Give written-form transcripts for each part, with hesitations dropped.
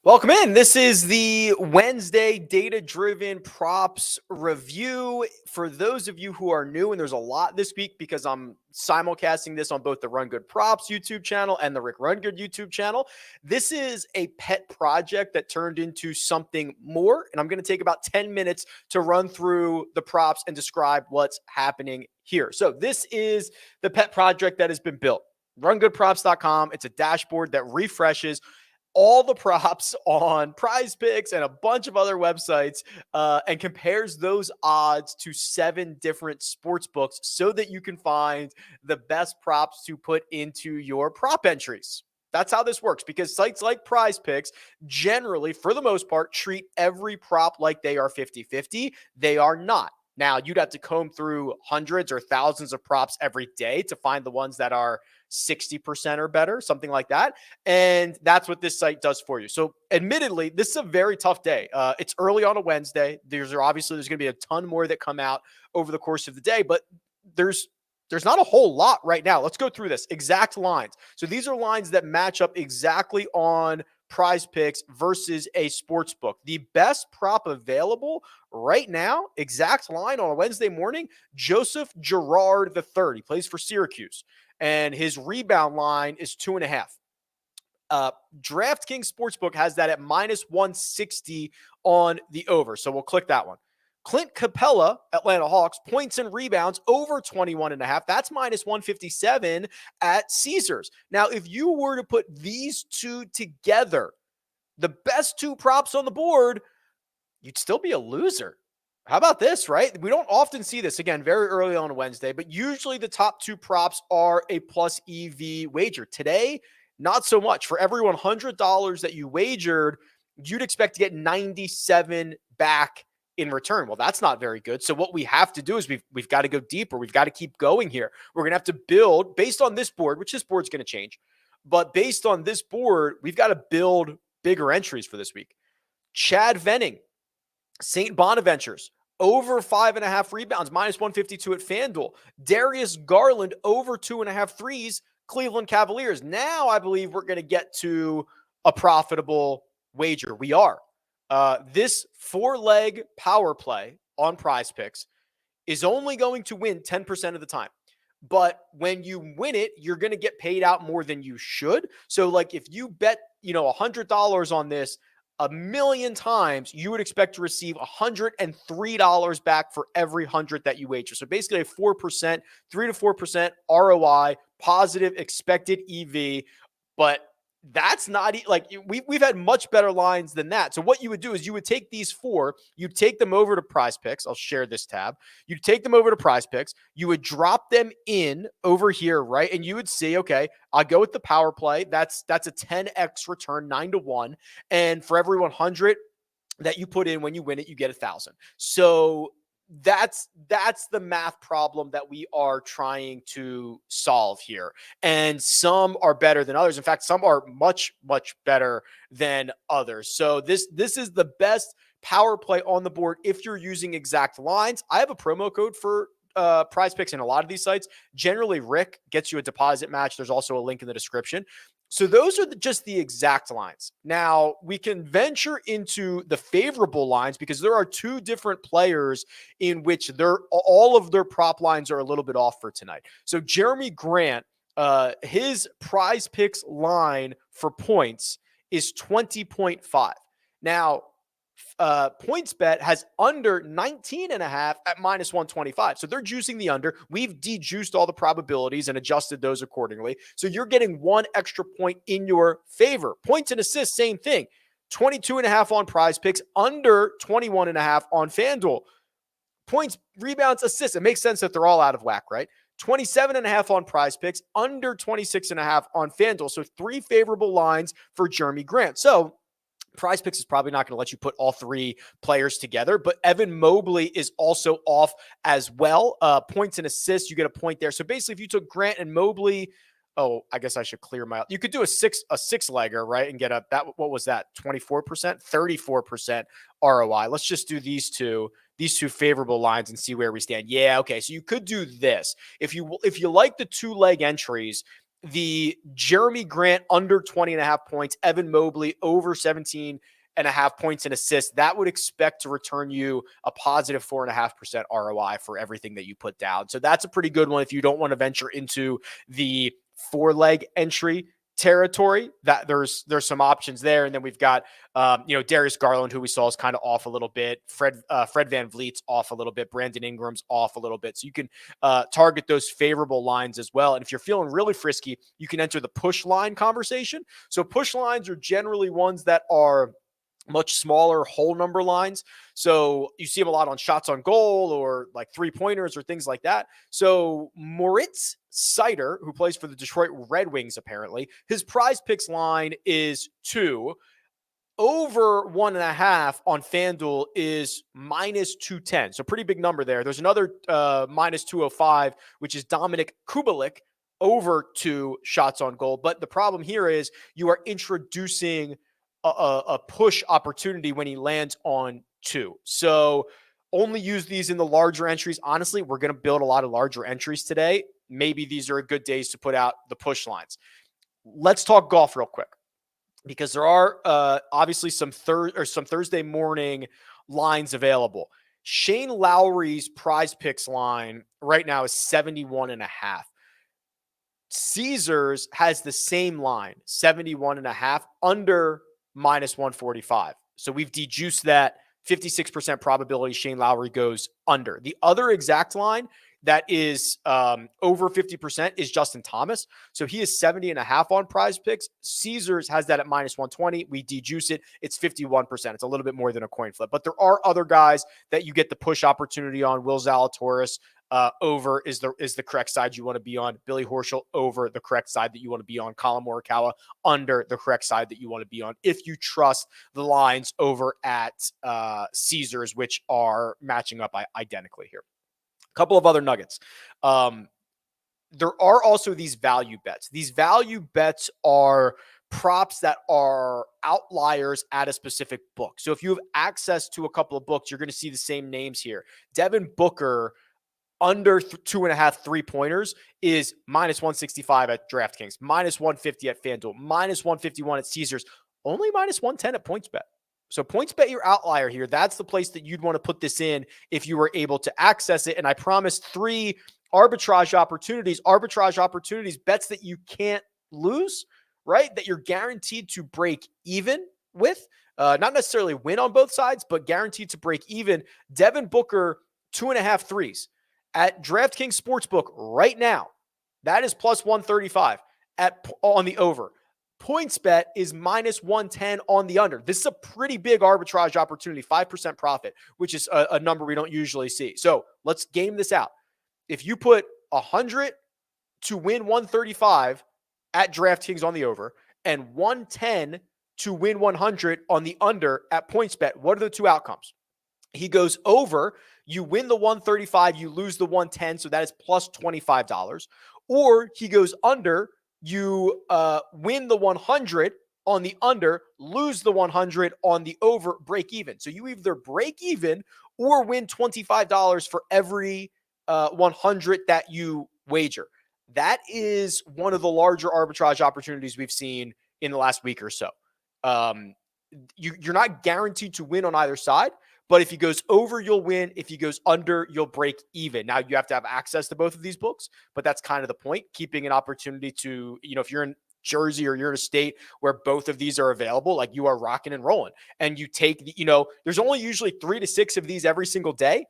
Welcome in. This is the Wednesday data-driven props review. For those of you who are new, and there's a lot this week because I'm simulcasting this on both the RunGoodProps YouTube channel and the Rick RunGood YouTube channel. This is a pet project that turned into something more, and I'm going to take about 10 minutes to run through the props and describe what's happening here. So this is the pet project that has been built. RunGoodProps.com. It's a dashboard that refreshes all the props on PrizePicks and a bunch of other websites and compares those odds to 7 different sports books so that you can find the best props to put into your prop entries. That's how this works, because sites like PrizePicks generally, for the most part, treat every prop like they are 50-50. They are not. Now, you'd have to comb through hundreds or thousands of props every day to find the ones that are 60% or better, something like that. And that's what this site does for you. So admittedly, this is a very tough day. It's early on a Wednesday. There's going to be a ton more that come out over the course of the day, but there's not a whole lot right now. Let's go through this. Exact lines. So these are lines that match up exactly on PrizePicks versus a sports book. The best prop available right now, exact line on a Wednesday morning, Joseph Girard III. He plays for Syracuse, and his rebound line is 2.5. DraftKings Sportsbook has that at minus 160 on the over. So we'll click that one. Clint Capella, Atlanta Hawks, points and rebounds over 21.5. That's minus 157 at Caesars. Now, if you were to put these two together, the best two props on the board, you'd still be a loser. How about this, right? We don't often see this, again, very early on a Wednesday, but usually the top two props are a plus EV wager. Today, not so much. For every $100 that you wagered, you'd expect to get 97 back in return. Well, that's not very good. So what we have to do is we've got to go deeper. We've got to keep going here. We're going to have to build based on this board, which this board's going to change. But based on this board, we've got to build bigger entries for this week. Chad Venning, St. Bonaventures, over 5.5 rebounds, minus 152 at FanDuel. Darius Garland, over 2.5 threes, Cleveland Cavaliers. Now I believe we're going to get to a profitable wager. We are. This 4-leg power play on PrizePicks is only going to win 10% of the time. But when you win it, you're going to get paid out more than you should. So like if you bet, $100 on this a million times, you would expect to receive $103 back for every 100 that you wager. So basically a 4%, 3 to 4% ROI, positive expected EV, but that's not like we've had much better lines than that. So what you would do is you would take these 4, you take them over to PrizePicks. I'll share this tab. You take them over to PrizePicks. You would drop them in over here, right? And you would see, okay, I'll go with the power play. That's a 10x return, 9-1. And for every 100 that you put in when you win it, you get 1,000. So that's the math problem that we are trying to solve here. And some are better than others. In fact, some are much, much better than others. So this is the best power play on the board if you're using exact lines. I have a promo code for PrizePicks in a lot of these sites. Generally, Rick gets you a deposit match. There's also a link in the description. So those are just the exact lines. Now, we can venture into the favorable lines because there are 2 different players in which all of their prop lines are a little bit off for tonight. So Jeremy Grant, his PrizePicks line for points is 20.5. Now, PointsBet has under 19.5 at minus 125. So they're juicing the under. We've dejuiced all the probabilities and adjusted those accordingly. So you're getting 1 extra point in your favor. Points and assists, same thing. 22.5 on PrizePicks, under 21.5 on FanDuel. Points, rebounds, assists. It makes sense that they're all out of whack, right? 27.5 on PrizePicks, under 26.5 on FanDuel. So 3 favorable lines for Jeremy Grant. So PrizePicks is probably not going to let you put all 3 players together, but Evan Mobley is also off as well. Points and assists, you get a point there. So basically, if you took Grant and Mobley, I guess I should clear my. You could do a six legger, right, and get what was that? 24%, 34% ROI. Let's just do these two favorable lines and see where we stand. Yeah, okay. So you could do this if you like the 2-leg entries. the Jeremy Grant under 20.5 points, Evan Mobley over 17.5 points and assists, that would expect to return you a positive 4.5% ROI for everything that you put down. So that's a pretty good one if you don't want to venture into the 4-leg entry territory. That there's some options there. And then we've got Darius Garland, who we saw is kind of off a little bit. Fred VanVleet's off a little bit. Brandon Ingram's off a little bit. So you can target those favorable lines as well. And if you're feeling really frisky, you can enter the push line conversation. So push lines are generally ones that are much smaller whole number lines. So you see them a lot on shots on goal or like 3-pointers or things like that. So Moritz Seider, who plays for the Detroit Red Wings, apparently, his PrizePicks line is 2. Over 1.5 on FanDuel is minus 210. So pretty big number there. There's another minus 205, which is Dominic Kubalik over 2 shots on goal. But the problem here is you are introducing a push opportunity when he lands on 2. So only use these in the larger entries. Honestly, we're going to build a lot of larger entries today. Maybe these are good days to put out the push lines. Let's talk golf real quick, because there are obviously some Thursday morning lines available. Shane Lowry's PrizePicks line right now is 71.5. Caesars has the same line, 71.5, under minus 145. So we've dejuiced that 56% probability Shane Lowry goes under. The other exact line that is over 50% is Justin Thomas. So he is 70.5 on PrizePicks. Caesars has that at minus 120. We dejuice it. It's 51%. It's a little bit more than a coin flip. But there are other guys that you get the push opportunity on. Will Zalatoris over is the correct side you want to be on. Billy Horschel over the correct side that you want to be on. Colin Morikawa under the correct side that you want to be on, if you trust the lines over at Caesars, which are matching up identically here. A couple of other nuggets. There are also these value bets. These value bets are props that are outliers at a specific book. So if you have access to a couple of books, you're going to see the same names here. Devin Booker under 2.5 3-pointers is minus 165 at DraftKings, minus 150 at FanDuel, minus 151 at Caesars, only minus 110 at PointsBet. So PointsBet, your outlier here. That's the place that you'd want to put this in if you were able to access it. And I promised 3 arbitrage opportunities, bets that you can't lose, right? That you're guaranteed to break even with. Not necessarily win on both sides, but guaranteed to break even. Devin Booker, 2.5 threes at DraftKings Sportsbook right now. That is plus 135 on the over. PointsBet is minus 110 on the under. This is a pretty big arbitrage opportunity, 5% profit, which is a number we don't usually see. So let's game this out. If you put 100 to win 135 at DraftKings on the over and 110 to win 100 on the under at PointsBet, what are the two outcomes? He goes over, you win the 135, you lose the 110, so that is plus $25. Or he goes under, you win the 100 on the under, lose the 100 on the over, break even. So you either break even or win $25 for every 100 that you wager. That is one of the larger arbitrage opportunities we've seen in the last week or so. You're not guaranteed to win on either side, but if he goes over, you'll win. If he goes under, you'll break even. Now, you have to have access to both of these books, but that's kind of the point, keeping an opportunity to, if you're in Jersey or you're in a state where both of these are available, like you are rocking and rolling. And you take, there's only usually 3 to 6 of these every single day.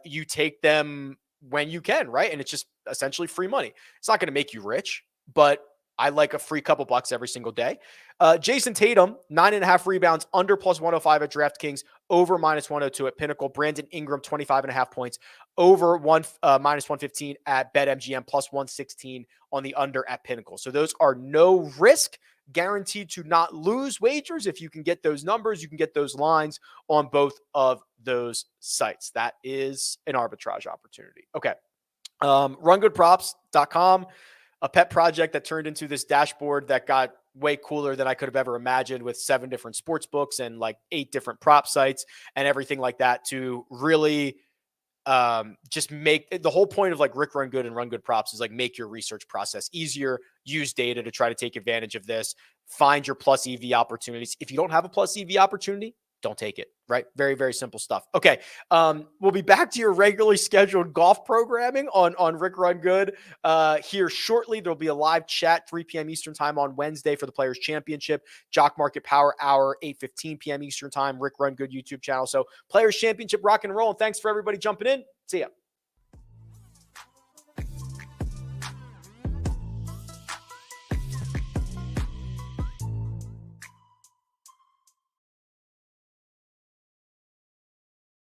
You take them when you can, right? And it's just essentially free money. It's not going to make you rich, but I like a free couple bucks every single day. Jason Tatum, 9.5 rebounds, under plus 105 at DraftKings, over minus 102 at Pinnacle. Brandon Ingram, 25.5 points, over minus 115 at BetMGM, plus 116 on the under at Pinnacle. So those are no risk, guaranteed to not lose wagers. If you can get those numbers, you can get those lines on both of those sites. That is an arbitrage opportunity. Okay. RunGoodProps.com. A pet project that turned into this dashboard that got way cooler than I could have ever imagined, with 7 different sports books and like 8 different prop sites and everything like that, to really just make the whole point of like Rick Run Good and Run Good Props is like make your research process easier, use data to try to take advantage of this, find your plus EV opportunities. If you don't have a plus EV opportunity, don't take it, right? Very, very simple stuff. Okay. We'll be back to your regularly scheduled golf programming on Rick Run Good here shortly. There'll be a live chat 3 p.m. Eastern time on Wednesday for the Players Championship, Jock Market Power Hour, 8:15 p.m. Eastern time, Rick Run Good YouTube channel. So Players Championship rock and roll. And thanks for everybody jumping in. See ya.